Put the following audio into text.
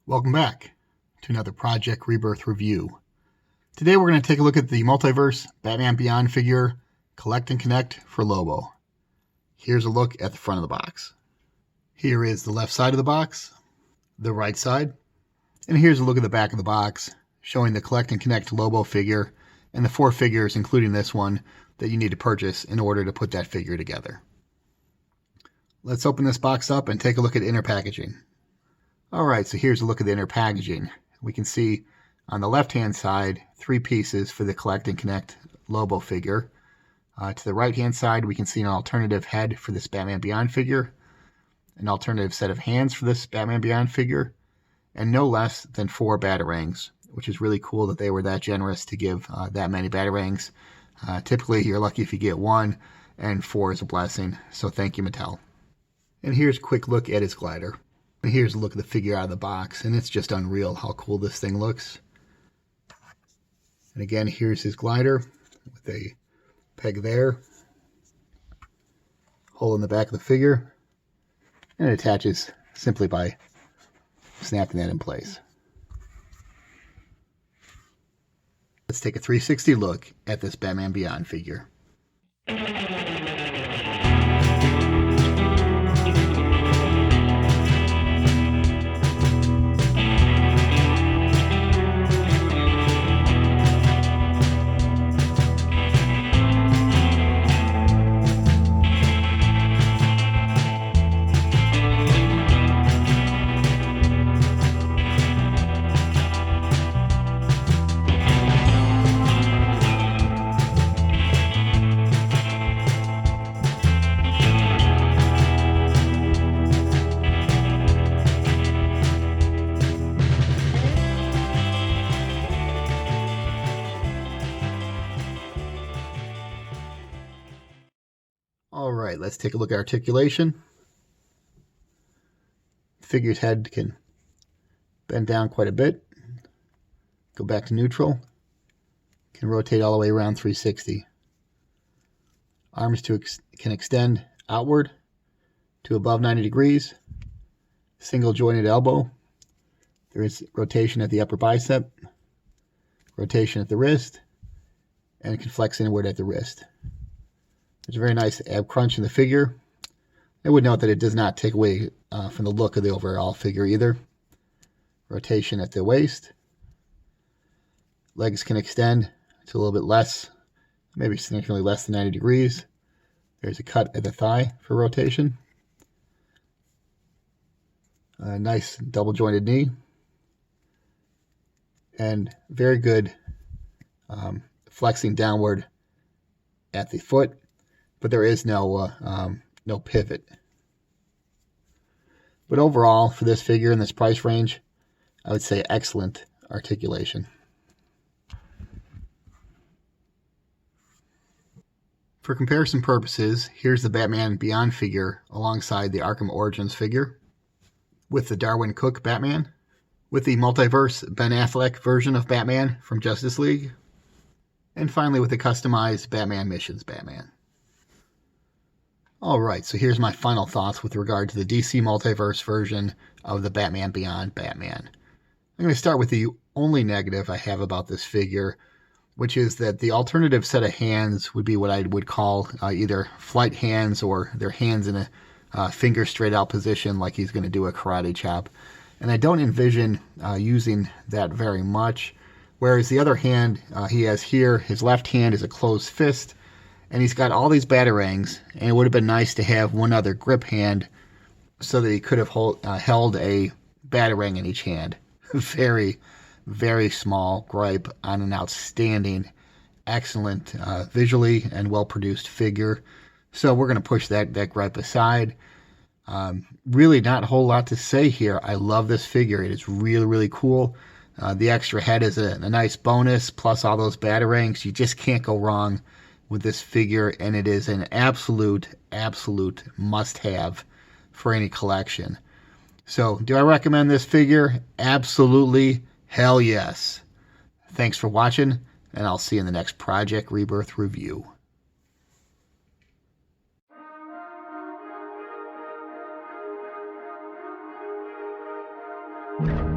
Welcome back to another Project Rebirth review. Today we're going to take a look at the Multiverse Batman Beyond figure Collect and Connect for Lobo. Here's a look at the front of the box. Here is the left side of the box, the right side, and here's a look at the back of the box showing the Collect and Connect Lobo figure and the 4 figures, including this one, that you need to purchase in order to put that figure together. Let's open this box up and take a look at inner packaging. Alright, so here's a look at the inner packaging. We can see on the left-hand side 3 pieces for the Collect and Connect Lobo figure. To the right-hand side, we can see an alternative head for this Batman Beyond figure, an alternative set of hands for this Batman Beyond figure, and no less than 4 Batarangs, which is really cool that they were that generous to give that many Batarangs. Typically, you're lucky if you get 1, and 4 is a blessing, so thank you, Mattel. And here's a quick look at his glider. And here's a look at the figure out of the box, and it's just unreal how cool this thing looks. And again, here's his glider with a peg there, hole in the back of the figure, and it attaches simply by snapping that in place. Let's take a 360 look at this Batman Beyond figure. Alright, let's take a look at articulation. The figure's head can bend down quite a bit, go back to neutral, can rotate all the way around 360. Arms can extend outward to above 90 degrees, single jointed elbow. There is rotation at the upper bicep, rotation at the wrist, and it can flex inward at the wrist. There's a very nice ab crunch in the figure. I would note that it does not take away from the look of the overall figure either. Rotation at the waist. Legs can extend to a little bit less, maybe significantly less than 90 degrees. There's a cut at the thigh for rotation. A nice double jointed knee. And very good flexing downward at the foot. But there is no pivot. But overall, for this figure in this price range, I would say excellent articulation. For comparison purposes, here's the Batman Beyond figure alongside the Arkham Origins figure, with the Darwin Cook Batman, with the Multiverse Ben Affleck version of Batman from Justice League, and finally with the customized Batman Missions Batman. Alright, so here's my final thoughts with regard to the DC Multiverse version of the Batman Beyond Batman. I'm going to start with the only negative I have about this figure, which is that the alternative set of hands would be what I would call either flight hands or their hands in a finger straight out position like he's going to do a karate chop. And I don't envision using that very much, whereas the other hand he has here, his left hand is a closed fist, and he's got all these Batarangs, and it would have been nice to have one other grip hand so that he could have held a Batarang in each hand. Very, very small gripe on an outstanding, excellent, visually and well-produced figure. So we're going to push that gripe aside. Really not a whole lot to say here. I love this figure. It is really, really cool. The extra head is a nice bonus, plus all those Batarangs. You just can't go wrong with this figure, and it is an absolute must-have for any collection. So, do I recommend this figure? Absolutely, hell yes. Thanks for watching, and I'll see you in the next Project Rebirth review. You